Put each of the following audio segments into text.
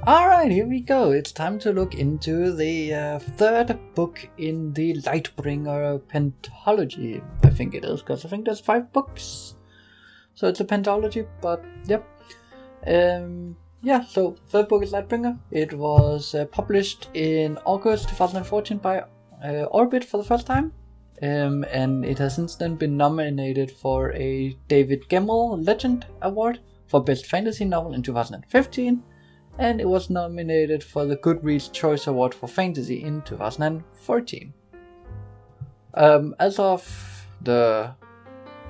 Alright, here we go. It's time to look into the third book in the Lightbringer pentology. I think it is, because I think there's 5 books. So it's a pentology, but yep. So third book is Lightbringer. It was published in August 2014 by Orbit for the first time. And it has since then been nominated for a David Gemmell Legend Award for Best Fantasy Novel in 2015. And it was nominated for the Goodreads Choice Award for Fantasy in 2014. As of the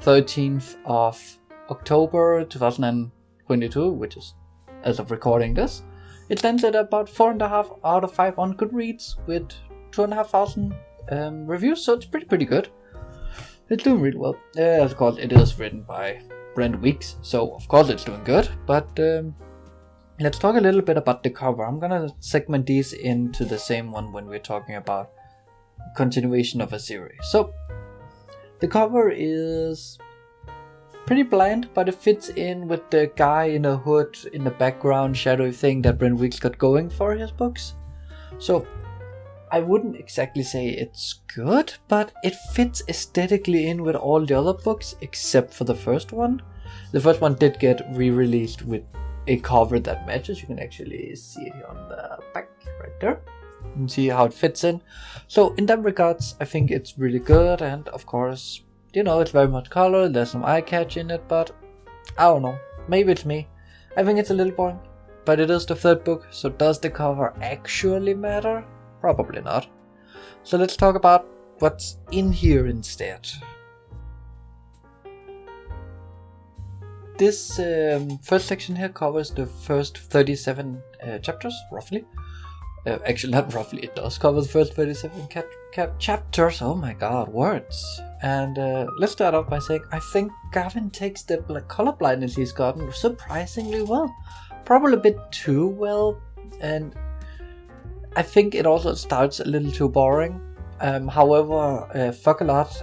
13th of October 2022, which is as of recording this, it stands at about 4.5 out of 5 on Goodreads with 2,500 reviews, so it's pretty good. It's doing really well. Of course, it is written by Brent Weeks, so of course it's doing good, but let's talk a little bit about the cover. I'm gonna segment these into the same one when we're talking about continuation of a series. So, the cover is pretty bland, but it fits in with the guy in a hood in the background shadowy thing that Brent Weeks got going for his books. So, I wouldn't exactly say it's good, but it fits aesthetically in with all the other books except for the first one. The first one did get re-released with a cover that matches. You can actually see it here on the back right there and see how it fits in. So in that regards, I think it's really good, and of course, it's very much color, there's some eye catch in it, but I don't know, maybe it's me. I think it's a little boring, but it is the third book, so does the cover actually matter? Probably not. So let's talk about what's in here instead. This first section here covers the first 37 chapters, roughly. Actually, not roughly, it does cover the first 37 chapters. Oh my god, words. And let's start off by saying I think Gavin takes the color blindness he's gotten surprisingly well. Probably a bit too well, and I think it also starts a little too boring. However, Fuck a Lot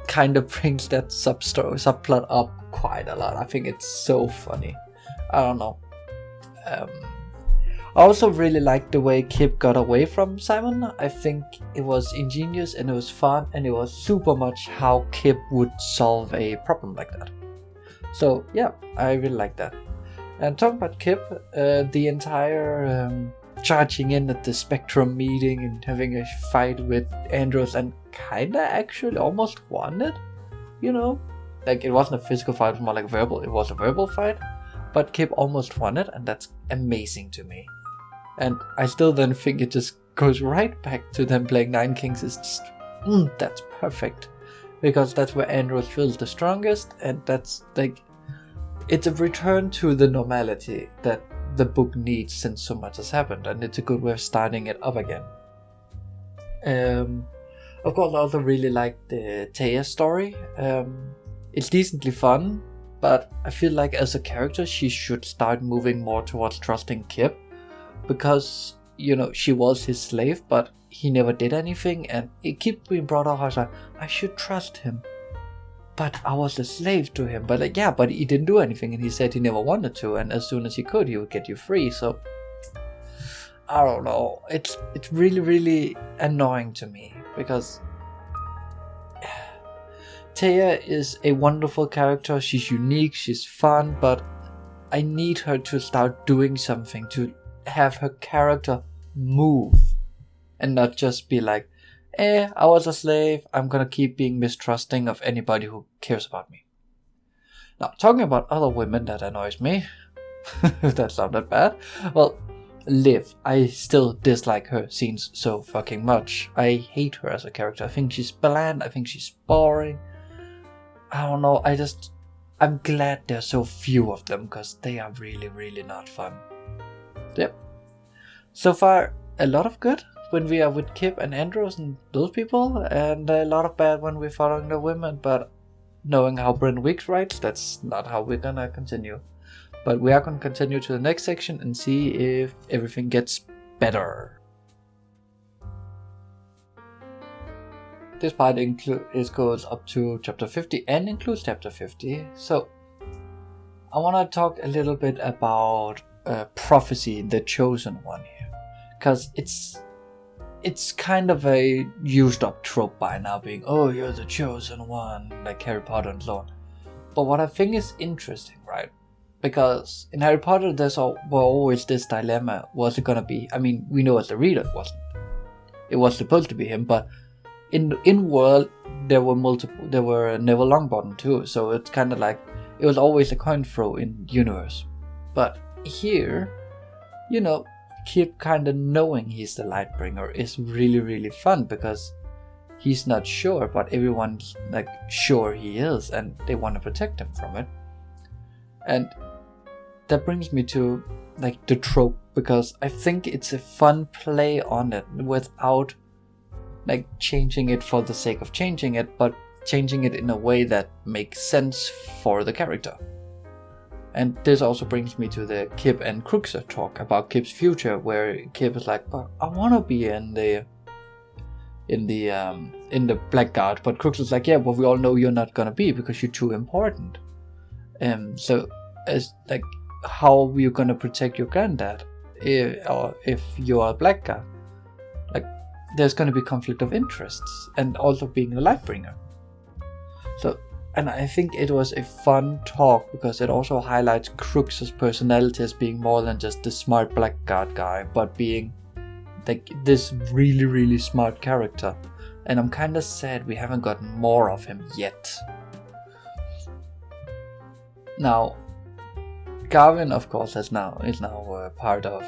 kind of brings that subplot up quite a lot. I think it's so funny. I don't know. I also really liked the way Kip got away from Simon. I think it was ingenious and it was fun, and it was super much how Kip would solve a problem like that. So yeah, I really like that. And talking about Kip, the entire charging in at the Spectrum meeting and having a fight with Andros and kinda actually almost won it, Like, it wasn't a physical fight, it was more like verbal. It was a verbal fight, but Kip almost won it, and that's amazing to me. And I still then think it just goes right back to them playing Nine Kings. It's just, that's perfect. Because that's where Andros feels the strongest, and that's like, it's a return to the normality that the book needs since so much has happened, and it's a good way of starting it up again. Of course, I also really like the Taya story. It's decently fun, but I feel like as a character she should start moving more towards trusting Kip, because she was his slave, but he never did anything, and it keeps being brought up as I should trust him, but I was a slave to him. But but he didn't do anything, and he said he never wanted to, and as soon as he could, he would get you free. So I don't know. It's really, really annoying to me, because Taya is a wonderful character. She's unique, she's fun, but I need her to start doing something, to have her character move, and not just be like, I was a slave, I'm gonna keep being mistrusting of anybody who cares about me. Now, talking about other women that annoys me, that's not that bad. Well, Liv, I still dislike her scenes so fucking much. I hate her as a character. I think she's bland, I think she's boring. I don't know, I'm glad there's so few of them, because they are really, really not fun. Yep. So far, a lot of good when we are with Kip and Andros and those people, and a lot of bad when we're following the women, but knowing how Brent Weeks writes, that's not how we're gonna continue. But we are gonna continue to the next section and see if everything gets better. This part goes up to chapter 50 and includes chapter 50. So I want to talk a little bit about prophecy, the chosen one here, because it's kind of a used up trope by now, being, oh, you're the chosen one, like Harry Potter and so on. But what I think is interesting, right? Because in Harry Potter, were always this dilemma: was it gonna be? I mean, we know as the reader, it wasn't. It was supposed to be him, but in world there were multiple. There were Neville Longbottom too, so it's kind of like it was always a coin throw in universe. But here, Kip kind of knowing he's the Lightbringer is really, really fun, because he's not sure, but everyone's like sure he is, and they want to protect him from it. And that brings me to like the trope, because I think it's a fun play on it without like changing it for the sake of changing it, but changing it in a way that makes sense for the character. And this also brings me to the Kip and Crookshanks talk about Kip's future, where Kip is like, but I want to be in the Blackguard, but Crookshanks is like, yeah, but we all know you're not gonna be because you're too important. So as like, how are you gonna protect your granddad if you're a Blackguard? Like, there's gonna be conflict of interests, and also being a Lightbringer. So. And I think it was a fun talk, because it also highlights Crooks's personality as being more than just the smart Blackguard guy, but being like this really, really smart character. And I'm kind of sad we haven't gotten more of him yet. Now, Garvin, of course, is now part of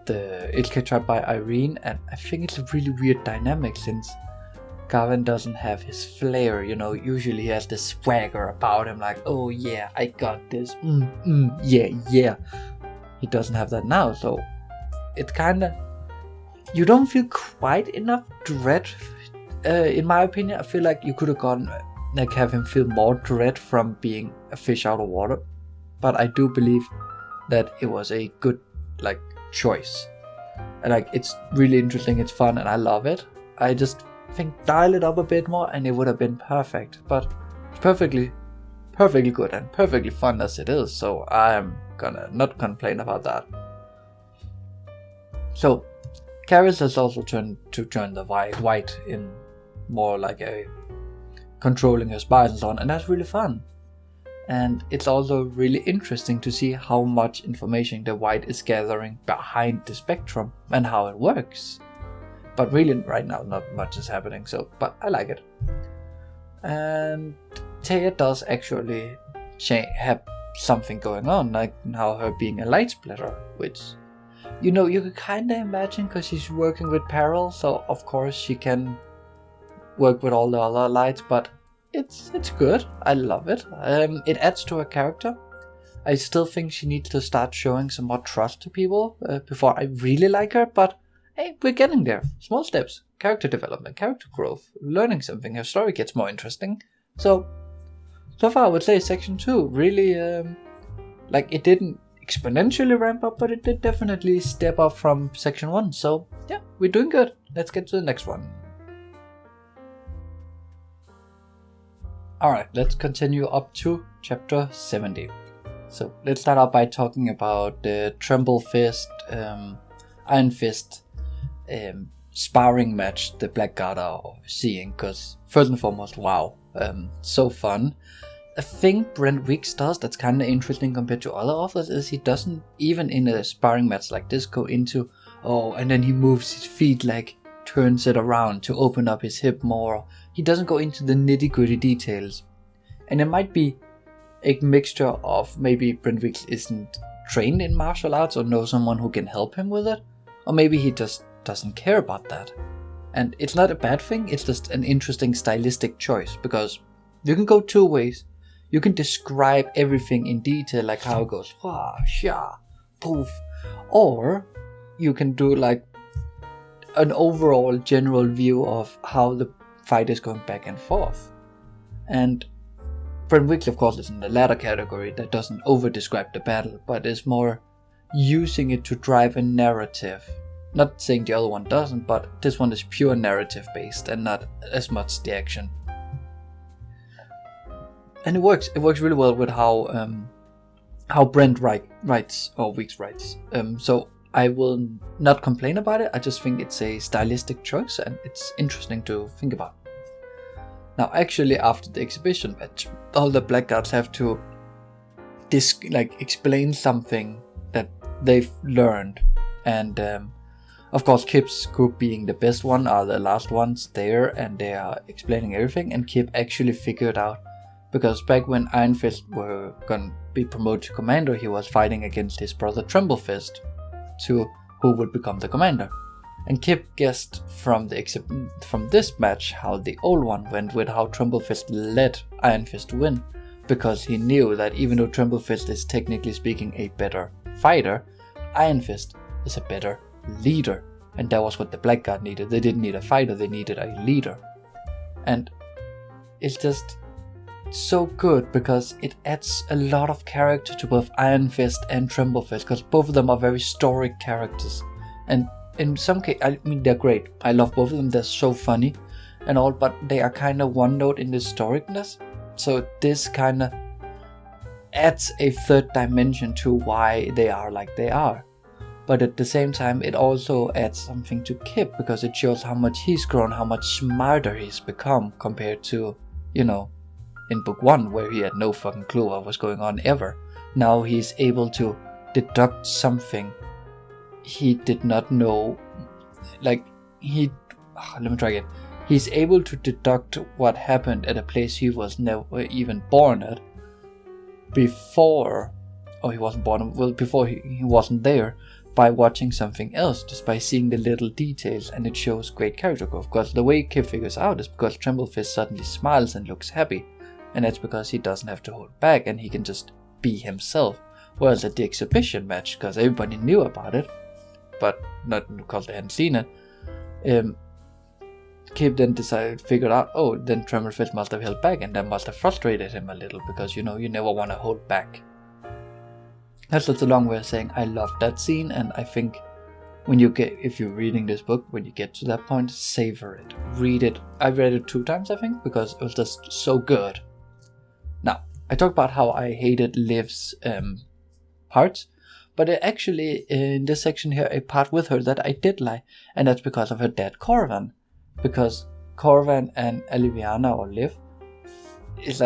the Ilka tribe by Irene, and I think it's a really weird dynamic, since Garvin doesn't have his flair, usually he has this swagger about him, like, oh yeah, I got this, yeah. He doesn't have that now, so it's kinda, you don't feel quite enough dread, in my opinion. I feel like you could have gone, like, have him feel more dread from being a fish out of water, but I do believe that it was a good, like, choice. And, like, it's really interesting, it's fun, and I love it. I just think dial it up a bit more and it would have been perfect, but it's perfectly good and perfectly fun as it is, so I'm gonna not complain about that. So Karis has also turned to join the White in more like a controlling her spies and so on, and that's really fun. And it's also really interesting to see how much information the White is gathering behind the spectrum and how it works. But really, right now, not much is happening, but I like it. And Taya does actually have something going on, like now her being a light splitter, which, you could kind of imagine, because she's working with Peril, so of course she can work with all the other lights, but it's good. I love it. It adds to her character. I still think she needs to start showing some more trust to people before I really like her, but hey, we're getting there. Small steps. Character development, character growth, learning something. Her story gets more interesting. So far I would say section 2 really, it didn't exponentially ramp up, but it did definitely step up from section 1. So yeah, we're doing good. Let's get to the next one. Alright, let's continue up to chapter 70. So let's start out by talking about the Tremble Fist, Iron Fist sparring match the Blackguard are seeing, because first and foremost, wow, so fun. A thing Brent Weeks does that's kind of interesting compared to other authors is he doesn't, even in a sparring match like this, go into, and then he moves his feet, like turns it around to open up his hip more. He doesn't go into the nitty gritty details. And it might be a mixture of maybe Brent Weeks isn't trained in martial arts or knows someone who can help him with it, or maybe he just doesn't care about that. And it's not a bad thing, it's just an interesting stylistic choice, because you can go two ways. You can describe everything in detail, like how it goes, wah, sha, poof, or you can do like an overall general view of how the fight is going back and forth. And Brent Weeks, of course, is in the latter category that doesn't over-describe the battle, but is more using it to drive a narrative. Not saying the other one doesn't, but this one is pure narrative based and not as much the action. And it works really well with how how Brent writes, or Weeks writes. So I will not complain about it. I just think it's a stylistic choice and it's interesting to think about. Now, actually, after the exhibition match, all the Blackguards have to explain something that they've learned, and of course, Kip's group, being the best one, are the last ones there, and they are explaining everything. And Kip actually figured out, because back when Iron Fist were gonna be promoted to commander, he was fighting against his brother Tremble Fist, who would become the commander. And Kip guessed from this match how the old one went, with how Tremble Fist let Iron Fist win, because he knew that even though Tremble Fist is technically speaking a better fighter, Iron Fist is a better leader. And that was what the Blackguard needed. They didn't need a fighter, they needed a leader. And it's just so good because it adds a lot of character to both Iron Fist and Tremble Fist, because both of them are very storic characters. And in some cases, I mean, they're great. I love both of them, they're so funny and all, but they are kind of one note in the historicness. So this kind of adds a third dimension to why they are like they are. But at the same time, it also adds something to Kip, because it shows how much he's grown, how much smarter he's become compared to, in book 1, where he had no fucking clue what was going on ever. Now he's able to deduct something he did not know. Let me try again. He's able to deduct what happened at a place he was never even born at before, he wasn't born, before he wasn't there, by watching something else, just by seeing the little details, and it shows great character growth. Because the way Kip figures out is because Tremble Fist suddenly smiles and looks happy, and that's because he doesn't have to hold back and he can just be himself. Whereas at the exhibition match, because everybody knew about it, but not because they hadn't seen it, Kip then figured out, then Tremble Fist must have held back, and that must have frustrated him a little, because you never want to hold back. That's just a long way of saying I love that scene, and I think if you're reading this book, when you get to that point, savor it, read it. I read it 2 times, I think, because it was just so good. Now, I talked about how I hated Liv's parts, but actually in this section here, a part with her that I did like, and that's because of her dad Corvan. Because Corvan and Aliviana, or Liv, is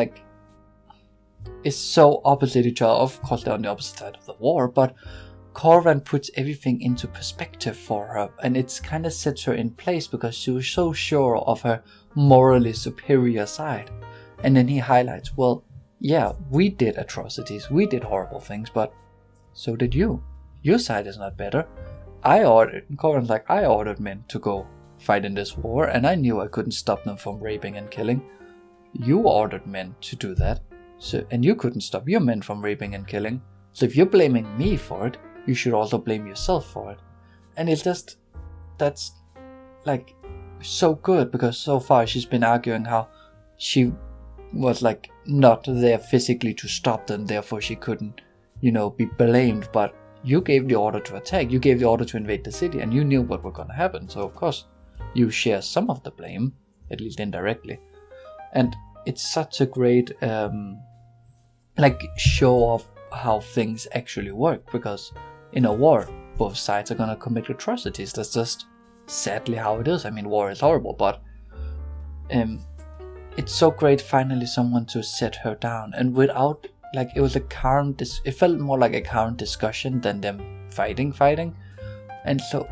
so opposite each other. Of course, they're on the opposite side of the war, but Corvan puts everything into perspective for her, and it's kind of sets her in place because she was so sure of her morally superior side. And then he highlights, well, yeah, we did atrocities, we did horrible things, but so did you. Your side is not better. Corvan's like, I ordered men to go fight in this war, and I knew I couldn't stop them from raping and killing. You ordered men to do that, and you couldn't stop your men from raping and killing. So if you're blaming me for it, you should also blame yourself for it. And it's just, that's so good, because so far she's been arguing how she was not there physically to stop them, therefore she couldn't, be blamed. But you gave the order to attack, you gave the order to invade the city, and you knew what was going to happen. So of course you share some of the blame, at least indirectly. And it's such a great show of how things actually work, because in a war both sides are gonna commit atrocities. That's just sadly how it is. I mean, war is horrible, but it's so great finally someone to set her down, and without it was a calm it felt more like a calm discussion than them fighting, and so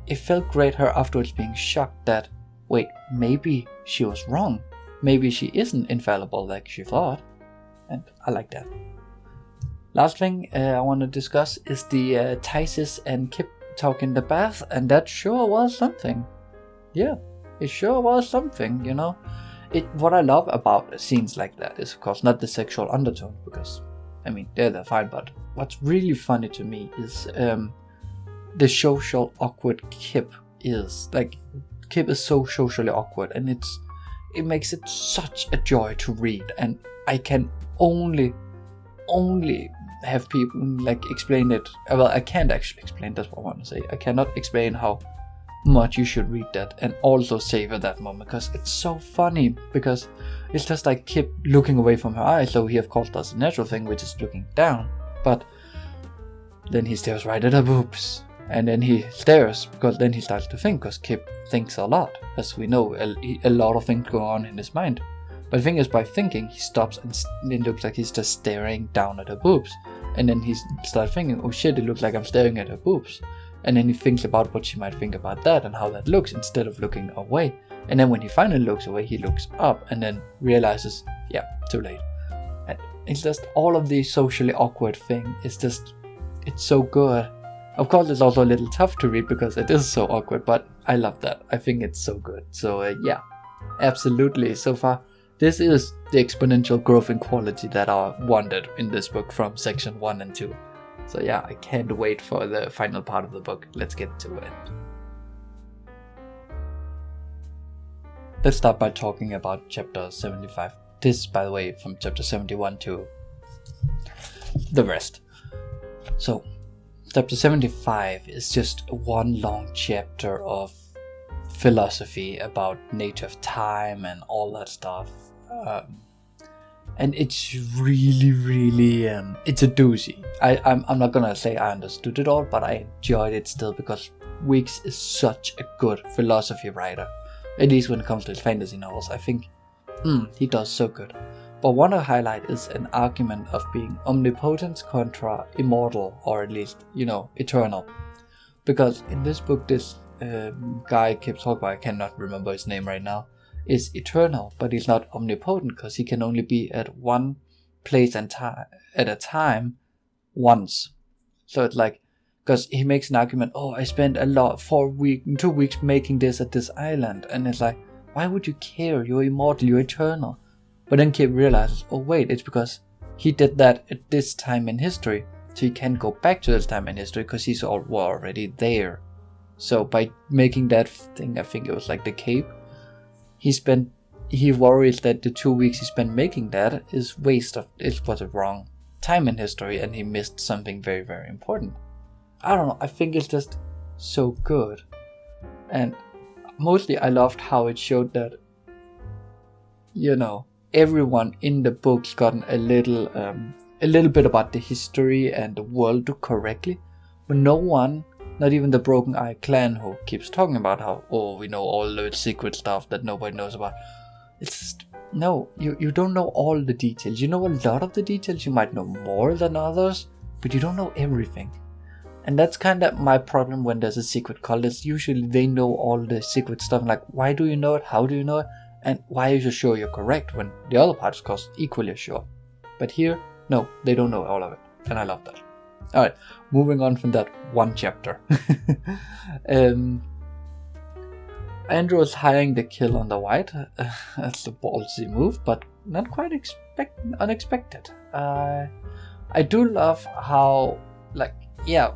it felt great her afterwards being shocked that, wait, maybe she was wrong, maybe she isn't infallible like she thought. And I like that. Last thing I want to discuss is the Tysis and Kip talk in the bath, and that sure was something. Yeah, it sure was something, What I love about scenes like that is, of course, not the sexual undertone, because, I mean, they're fine, but what's really funny to me is the social awkward Kip is. Kip is so socially awkward, and it makes it such a joy to read, and I can only have people explain it. Well, I can't actually explain, that's what I want to say. I cannot explain how much you should read that and also savor that moment, because it's so funny, because it's just Kip looking away from her eyes. So he of course does the natural thing, which is looking down, but then he stares right at her boobs. And then he stares, because then he starts to think, because Kip thinks a lot. As we know, a lot of things go on in his mind. But the thing is, by thinking, he stops and it looks like he's just staring down at her boobs. And then he starts thinking, oh shit, it looks like I'm staring at her boobs. And then he thinks about what she might think about that and how that looks, instead of looking away. And then when he finally looks away, he looks up and then realizes, yeah, too late. And it's just all of the socially awkward thing. It's so good. Of course, it's also a little tough to read because it is so awkward, but I love that. I think it's so good. So yeah, absolutely. So far, this is the exponential growth in quality that I wanted in this book from section 1 and 2. So yeah, I can't wait for the final part of the book. Let's get to it. Let's start by talking about chapter 75. This, by the way, from chapter 71 to the rest. So, chapter 75 is just one long chapter of philosophy about nature of time and all that stuff. And it's really, it's a doozy. I'm not gonna say I understood it all, but I enjoyed it still because Weeks is such a good philosophy writer. At least when it comes to his fantasy novels, I think he does so good. But one to highlight is an argument of being omnipotent contra immortal, or at least, eternal. Because in this book, this guy keeps talking about, I cannot remember his name right now, is eternal, but he's not omnipotent because he can only be at one place and time at a time once. So it's like, because he makes an argument, I spent 2 weeks making this at this island, and it's like, why would you care? You're immortal, you're eternal. But then Kip realizes, wait, it's because he did that at this time in history, so he can't go back to this time in history because he's already there. So by making that thing, I think it was like the cape, he worries that the 2 weeks he spent making that is it was a wrong time in history, and he missed something very, very important. I don't know, I think it's just so good. And mostly I loved how it showed that, everyone in the book's gotten a little bit about the history and the world correctly, but no one, not even the Broken Eye clan, who keeps talking about how, we know all the secret stuff that nobody knows about. It's just, no, you don't know all the details. You know a lot of the details, you might know more than others, but you don't know everything. And that's kind of my problem when there's a secret cult, is usually they know all the secret stuff, like, why do you know it, how do you know it, and why are you sure you're correct, when the other parts, of course, equally sure. But here, no, they don't know all of it, and I love that. Alright, moving on from that one chapter. Andrew is hiring the kill on the white. That's a ballsy move, but not quite unexpected. I do love how,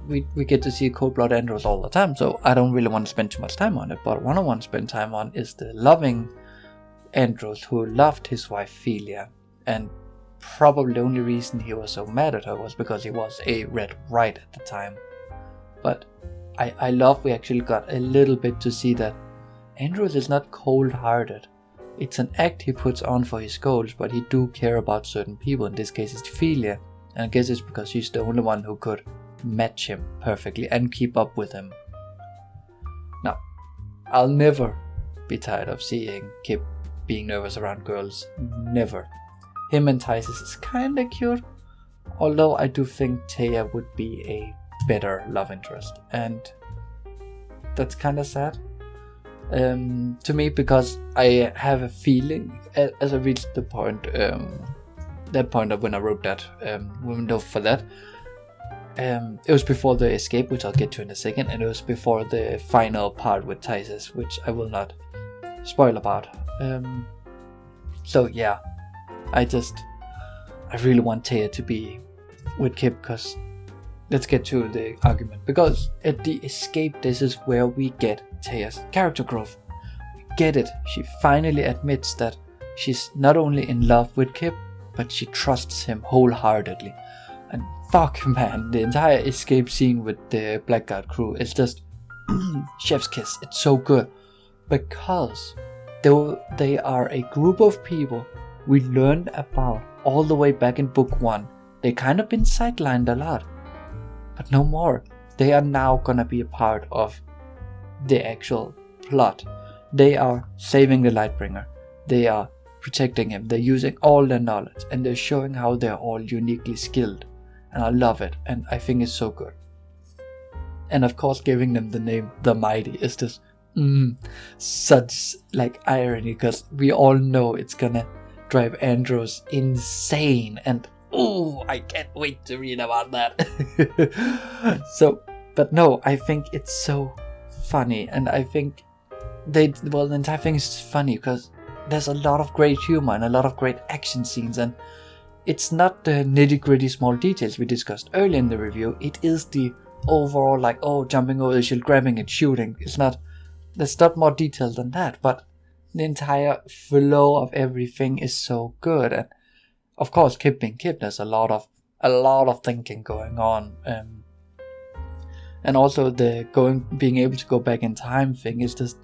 we get to see cold-blooded Andrews all the time, so I don't really want to spend too much time on it, but what I want to spend time on is the loving Andrews who loved his wife Philia, and probably the only reason he was so mad at her was because he was a red right at the time. But I love we actually got a little bit to see that Andrews is not cold-hearted. It's an act he puts on for his goals, but he do care about certain people. In this case it's Philia, and I guess it's because she's the only one who could match him perfectly and keep up with him. Now, I'll never be tired of seeing Kip being nervous around girls. Never. Him and Tysus is kinda cute, although I do think Taya would be a better love interest, and that's kinda sad to me, because I have a feeling, as I reached the point, that point of when I wrote that window for that, it was before the escape, which I'll get to in a second, and it was before the final part with Tysus, which I will not spoil about. So yeah, I really want Taya to be with Kip, because let's get to the argument, because at the escape, this is where we get Taya's character growth. We get it. She finally admits that she's not only in love with Kip, but she trusts him wholeheartedly. And fuck, man, the entire escape scene with the Blackguard crew is just chef's kiss. It's so good, because though they are a group of people we learned about all the way back in book 1, They kind of been sidelined a lot, but no more. They are now gonna be a part of the actual plot. They are saving the Lightbringer. They are protecting him. They're using all their knowledge, and they're showing how they're all uniquely skilled. And I love it, and I think it's so good. And of course, giving them the name The Mighty is just such like irony, because we all know it's gonna drive Andros insane, and I can't wait to read about that. But no, I think it's so funny, and I think the entire thing is funny because there's a lot of great humor and a lot of great action scenes, and it's not the nitty-gritty small details we discussed earlier in the review. It is the overall, like, jumping over the shield, grabbing it, shooting. There's not more detail than that, but the entire flow of everything is so good. And of course, Kip being Kip, there's a lot of thinking going on, and also the being able to go back in time thing is just,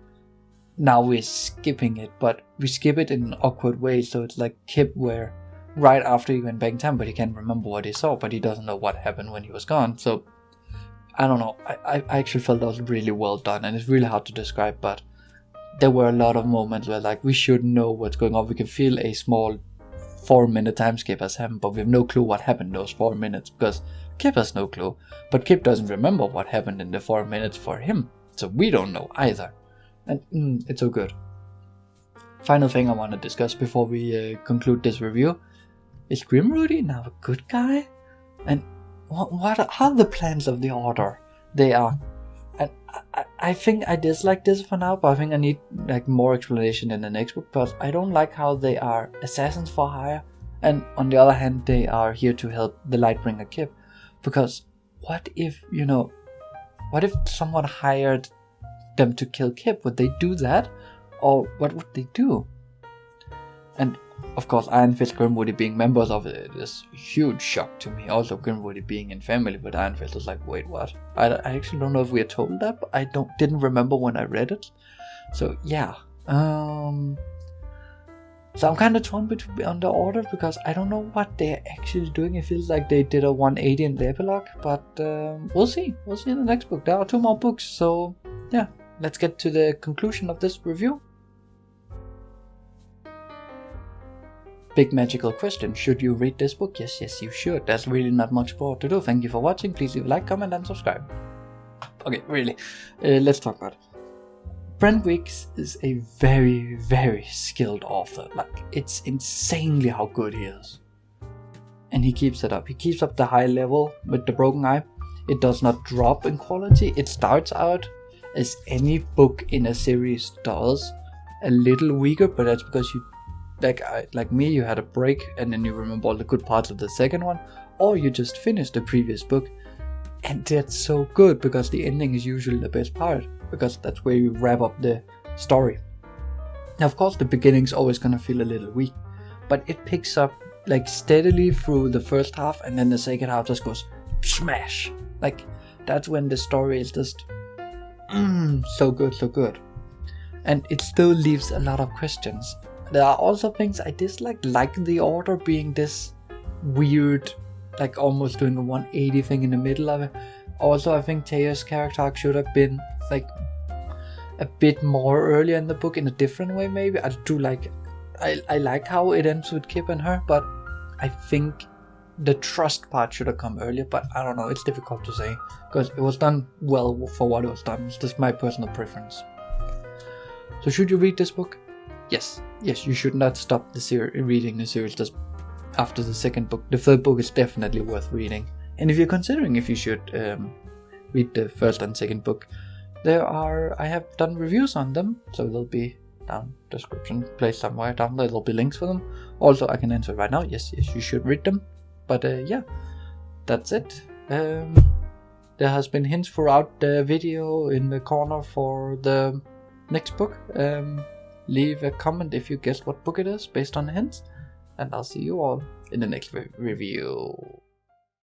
now we're skipping it, but we skip it in an awkward way. So it's like Kip, where right after he went back in time, but he can't remember what he saw, but he doesn't know what happened when he was gone. So I don't know, I actually felt that was really well done, and it's really hard to describe, but there were a lot of moments where, like, we should know what's going on. We can feel a small 4-minute time skip has happened, but we have no clue what happened those 4 minutes, because Kip has no clue. But Kip doesn't remember what happened in the 4 minutes for him, so we don't know either. And it's so good. Final thing I want to discuss before we conclude this review: is Grimrudy now a good guy? And what are the plans of the Order? They are, and I think I dislike this for now, but I think I need like more explanation in the next book, because I don't like how they are assassins for hire, and on the other hand they are here to help the Lightbringer Kip. Because what if someone hired them to kill Kip? Would they do that, or what would they do? And of course, Iron Fist, Grimwoody being members of it is a huge shock to me. Also, Grimwoody being in family with Iron Fist is like, wait, what? I actually don't know if we are told that, but I didn't remember when I read it. So yeah, so I'm kind of torn on the Order, because I don't know what they're actually doing. It feels like they did a 180 in the epilogue, but we'll see. We'll see in the next book. There are 2 more books, so yeah, let's get to the conclusion of this review. Big magical question: should you read this book? Yes, you should. There's really not much more to do. Thank you for watching. Please leave a like, comment, and subscribe. Okay, really, let's talk about it. Brent Weeks is a very, very skilled author. Like, it's insanely how good he is. And he keeps it up. He keeps up the high level with The Broken Eye. It does not drop in quality. It starts out, as any book in a series does, a little weaker, but that's because you, like me, you had a break and then you remember all the good parts of the second one, or you just finished the previous book, and that's so good because the ending is usually the best part, because that's where you wrap up the story. Now, of course, the beginning's always gonna feel a little weak, but it picks up like steadily through the first half, and then the second half just goes smash. Like, that's when the story is just so good, and it still leaves a lot of questions. There are also things I dislike, like the Order being this weird, like almost doing a 180 thing in the middle of it. Also, I think Taya's character arc should have been like a bit more earlier in the book in a different way, maybe. I like how it ends with Kip and her, but I think the trust part should have come earlier, but I don't know, it's difficult to say, because it was done well for what it was done. It's just my personal preference. So should you read this book? Yes, you should not stop reading the series just after the second book. The third book is definitely worth reading. And if you're considering if you should read the first and second book, I have done reviews on them, so they'll be down description place somewhere down there. There'll be links for them. Also, I can answer right now. Yes, you should read them. But yeah, that's it. There has been hints throughout the video in the corner for the next book. Leave a comment if you guess what book it is based on the hints, and I'll see you all in the next review.